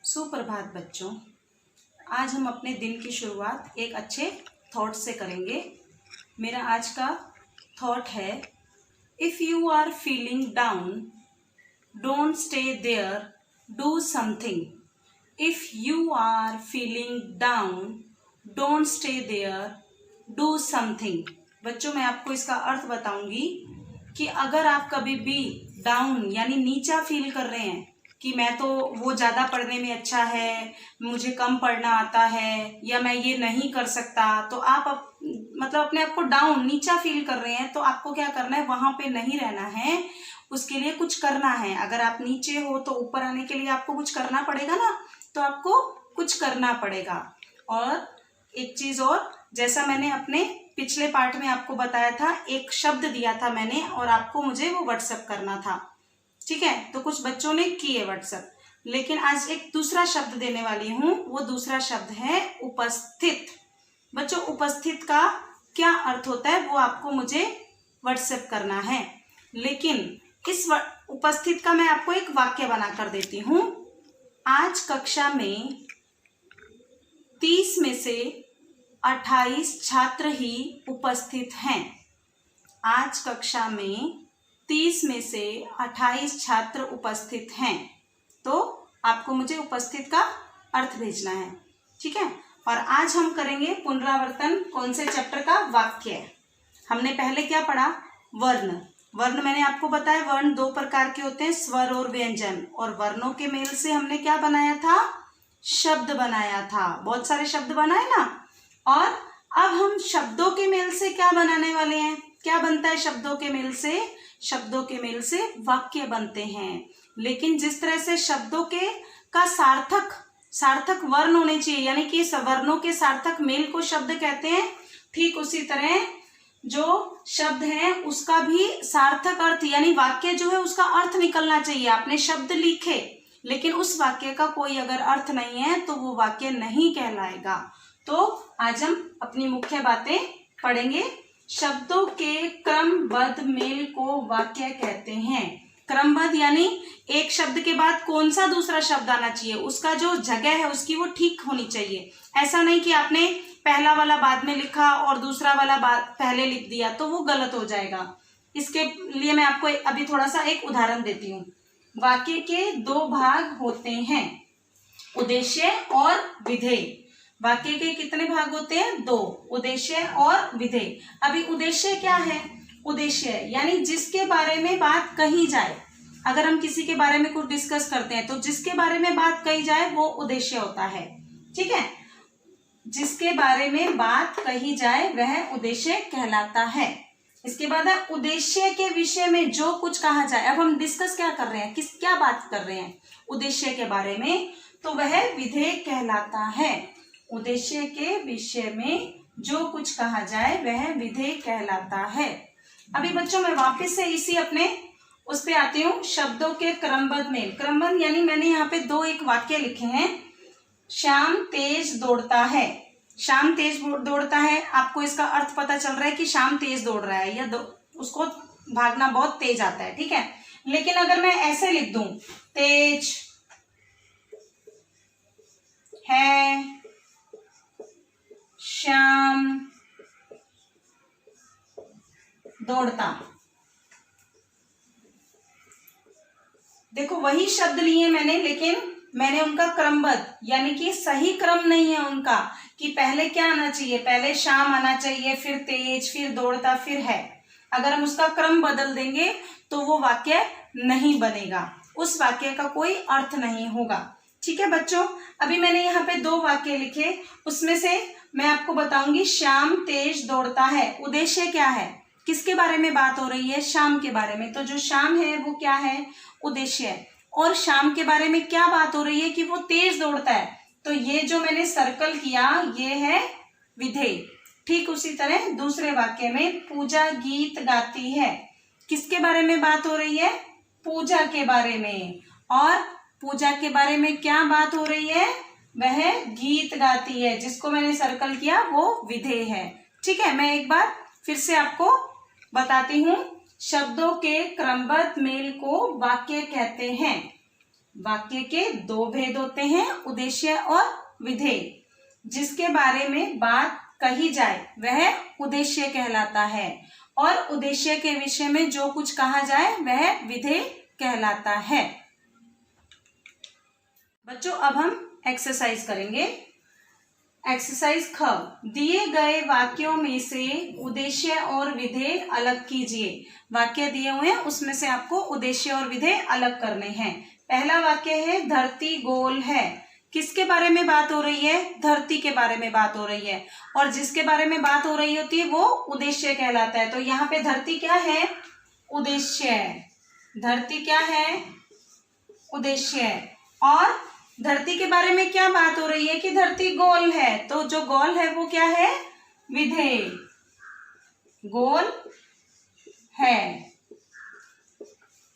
सुप्रभात बच्चों। आज हम अपने दिन की शुरुआत एक अच्छे थॉट से करेंगे। मेरा आज का थॉट है, if you are feeling down don't stay there, do something. If you are feeling down don't stay there, do something. बच्चों, मैं आपको इसका अर्थ बताऊंगी कि अगर आप कभी भी डाउन यानी नीचा फील कर रहे हैं कि मैं तो वो ज़्यादा पढ़ने में अच्छा है, मुझे कम पढ़ना आता है, या मैं ये नहीं कर सकता, तो आप मतलब अपने आप को डाउन नीचा फील कर रहे हैं, तो आपको क्या करना है, वहां पे नहीं रहना है, उसके लिए कुछ करना है। अगर आप नीचे हो तो ऊपर आने के लिए आपको कुछ करना पड़ेगा ना, तो आपको कुछ करना पड़ेगा। और एक चीज और, जैसा मैंने अपने पिछले पार्ट में आपको बताया था, एक शब्द दिया था मैंने और आपको मुझे वो व्हाट्सएप करना था, ठीक है। तो कुछ बच्चों ने किए व्हाट्सएप, लेकिन आज एक दूसरा शब्द देने वाली हूं। वो दूसरा शब्द है उपस्थित। बच्चों, उपस्थित का क्या अर्थ होता है वो आपको मुझे व्हाट्सएप करना है, लेकिन इस उपस्थित का मैं आपको एक वाक्य बना कर देती हूं। आज कक्षा में 30 में से 28 छात्र ही उपस्थित हैं। आज कक्षा में 30 में से 28 छात्र उपस्थित हैं। तो आपको मुझे उपस्थित का अर्थ भेजना है, ठीक है। और आज हम करेंगे पुनरावर्तन। कौन से चैप्टर का? वाक्य। हमने पहले क्या पढ़ा? वर्ण। वर्ण मैंने आपको बताया, वर्ण दो प्रकार के होते हैं, स्वर और व्यंजन। और वर्णों के मेल से हमने क्या बनाया था? शब्द बनाया था। बहुत सारे शब्द बनाए ना। और अब हम शब्दों के मेल से क्या बनाने वाले हैं? क्या बनता है शब्दों के मेल से? शब्दों के मेल से वाक्य बनते हैं। लेकिन जिस तरह से शब्दों के का सार्थक वर्ण होने चाहिए, यानी कि वर्णों के सार्थक मेल को शब्द कहते हैं, ठीक उसी तरह जो शब्द है उसका भी सार्थक अर्थ यानी वाक्य जो है उसका अर्थ निकलना चाहिए। आपने शब्द लिखे लेकिन उस वाक्य का कोई अगर अर्थ नहीं है तो वो वाक्य नहीं कहलाएगा। तो आज हम अपनी मुख्य बातें पढ़ेंगे। शब्दों के क्रमबद्ध मेल को वाक्य कहते हैं। क्रमबद्ध यानी एक शब्द के बाद कौन सा दूसरा शब्द आना चाहिए, उसका जो जगह है उसकी वो ठीक होनी चाहिए। ऐसा नहीं कि आपने पहला वाला बाद में लिखा और दूसरा वाला पहले लिख दिया, तो वो गलत हो जाएगा। इसके लिए मैं आपको अभी थोड़ा सा एक उदाहरण देती हूँ। वाक्य के दो भाग होते हैं, उद्देश्य और विधेय। वाक्य के कितने भाग होते हैं? दो, उद्देश्य और विधेय। अभी उद्देश्य क्या है? उद्देश्य यानी जिसके बारे में बात कही जाए। अगर हम किसी के बारे में कुछ डिस्कस करते हैं तो जिसके बारे में बात कही जाए वो उद्देश्य होता है, ठीक है। जिसके बारे में बात कही जाए वह उद्देश्य कहलाता है। इसके बाद है उद्देश्य के विषय में जो कुछ कहा जाए। अब हम डिस्कस क्या कर रहे हैं, क्या बात कर रहे हैं? उद्देश्य के बारे में, तो वह विधेय कहलाता है। उद्देश्य के विषय में जो कुछ कहा जाए वह विधेय कहलाता है। अभी बच्चों मैं वापस से इसी अपने उस पे आती हूँ, शब्दों के क्रमबद्ध मेल। क्रमबद्ध यानी मैंने यहाँ पे दो एक वाक्य लिखे हैं। श्याम तेज दौड़ता है। श्याम तेज दौड़ता है, आपको इसका अर्थ पता चल रहा है कि श्याम तेज दौड़ रहा है या उसको भागना बहुत तेज आता है, ठीक है। लेकिन अगर मैं ऐसे लिख दूं, तेज है श्याम दौड़ता, देखो वही शब्द लिए मैंने, लेकिन मैंने उनका क्रमबद्ध यानी कि सही क्रम नहीं है उनका, कि पहले क्या आना चाहिए, पहले श्याम आना चाहिए, फिर तेज, फिर दौड़ता, फिर है। अगर हम उसका क्रम बदल देंगे तो वो वाक्य नहीं बनेगा, उस वाक्य का कोई अर्थ नहीं होगा, ठीक है बच्चों। अभी मैंने यहाँ पे दो वाक्य लिखे, उसमें से मैं आपको बताऊंगी श्याम तेज दौड़ता है। उद्देश्य क्या है, किसके बारे में बात हो रही है? श्याम के बारे में। तो जो श्याम है वो क्या है? उद्देश्य है। और श्याम के बारे में क्या बात हो रही है कि वो तेज दौड़ता है, तो ये जो मैंने सर्कल किया ये है विधेय। ठीक उसी तरह दूसरे वाक्य में पूजा गीत गाती है, किसके बारे में बात हो रही है? पूजा के बारे में। और पूजा के बारे में क्या बात हो रही है? वह गीत गाती है, जिसको मैंने सर्कल किया वो विधेय है, ठीक है। मैं एक बार फिर से आपको बताती हूँ। शब्दों के क्रमबद्ध मेल को वाक्य कहते हैं। वाक्य के दो भेद होते हैं, उद्देश्य और विधेय। जिसके बारे में बात कही जाए वह उद्देश्य कहलाता है और उद्देश्य के विषय में जो कुछ कहा जाए वह विधेय कहलाता है। बच्चों अब हम एक्सरसाइज करेंगे। एक्सरसाइज ख, दिए गए वाक्यों में से उद्देश्य और विधेय अलग कीजिए। वाक्य दिए हुए हैं उसमें से आपको उद्देश्य और विधेय अलग करने हैं। पहला वाक्य है धरती गोल है। किसके बारे में बात हो रही है? धरती के बारे में बात हो रही है और जिसके बारे में बात हो रही होती है वो उद्देश्य कहलाता है। तो यहाँ पे धरती क्या है? उद्देश्य। धरती क्या है? उद्देश्य। और धरती के बारे में क्या बात हो रही है कि धरती गोल है, तो जो गोल है वो क्या है? विधेय। गोल है।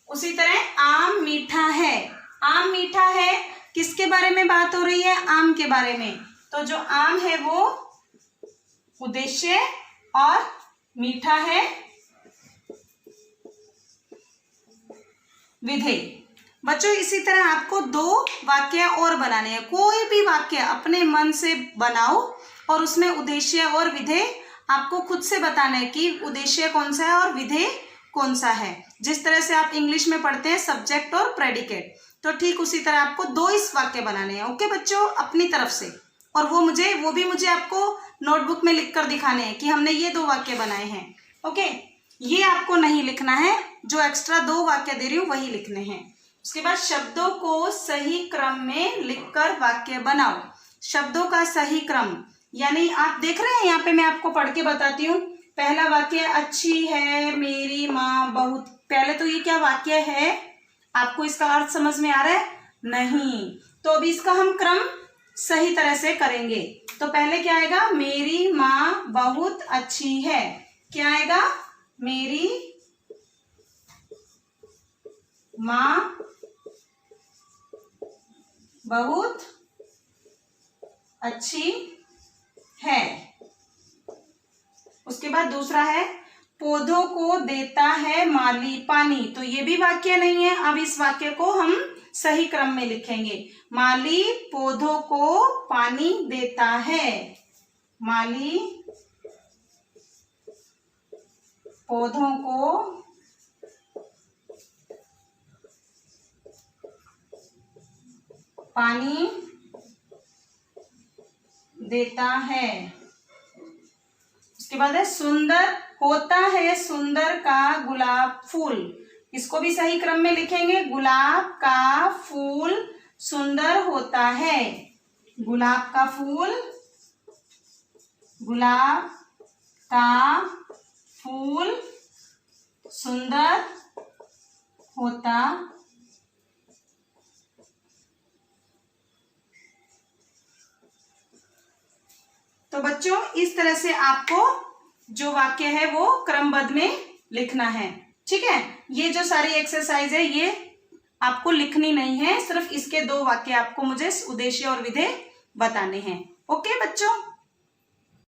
उसी तरह आम मीठा है। आम मीठा है किसके बारे में बात हो रही है? आम के बारे में। तो जो आम है वो उद्देश्य और मीठा है विधेय। बच्चों इसी तरह आपको दो वाक्य और बनाने हैं। कोई भी वाक्य अपने मन से बनाओ और उसमें उद्देश्य और विधेय आपको खुद से बताना है कि उद्देश्य कौन सा है और विधेय कौन सा है। जिस तरह से आप इंग्लिश में पढ़ते हैं सब्जेक्ट और प्रेडिकेट, तो ठीक उसी तरह आपको दो इस वाक्य बनाने हैं। ओके बच्चों, अपनी तरफ से। और वो भी मुझे आपको नोटबुक में लिख कर दिखाने हैं कि हमने ये दो वाक्य बनाए हैं। ओके, ये आपको नहीं लिखना है, जो एक्स्ट्रा दो वाक्य दे रही हूँ वही लिखने हैं। उसके बाद शब्दों को सही क्रम में लिखकर वाक्य बनाओ। शब्दों का सही क्रम यानी आप देख रहे हैं, यहाँ पे मैं आपको पढ़ के बताती हूँ। पहला वाक्य अच्छी है मेरी माँ बहुत। पहले तो ये क्या वाक्य है? आपको इसका अर्थ समझ में आ रहा है? नहीं। तो अभी इसका हम क्रम सही तरह से करेंगे। तो पहले क्या आएगा? मेरी माँ बहुत अच्छी है। क्या आएगा? मेरी माँ बहुत अच्छी है। उसके बाद दूसरा है पौधों को देता है माली पानी। तो ये भी वाक्य नहीं है। अब इस वाक्य को हम सही क्रम में लिखेंगे। माली पौधों को पानी देता है। माली पौधों को पानी देता है। उसके बाद है सुंदर होता है सुंदर का गुलाब फूल। इसको भी सही क्रम में लिखेंगे। गुलाब का फूल सुंदर होता है। गुलाब का फूल, गुलाब का फूल सुंदर होता तो बच्चों इस तरह से आपको जो वाक्य है वो क्रमबद्ध में लिखना है। ठीक है, ये जो सारी एक्सरसाइज है ये आपको लिखनी नहीं है, सिर्फ इसके दो वाक्य आपको मुझे उद्देश्य और विधेय बताने हैं। ओके बच्चों।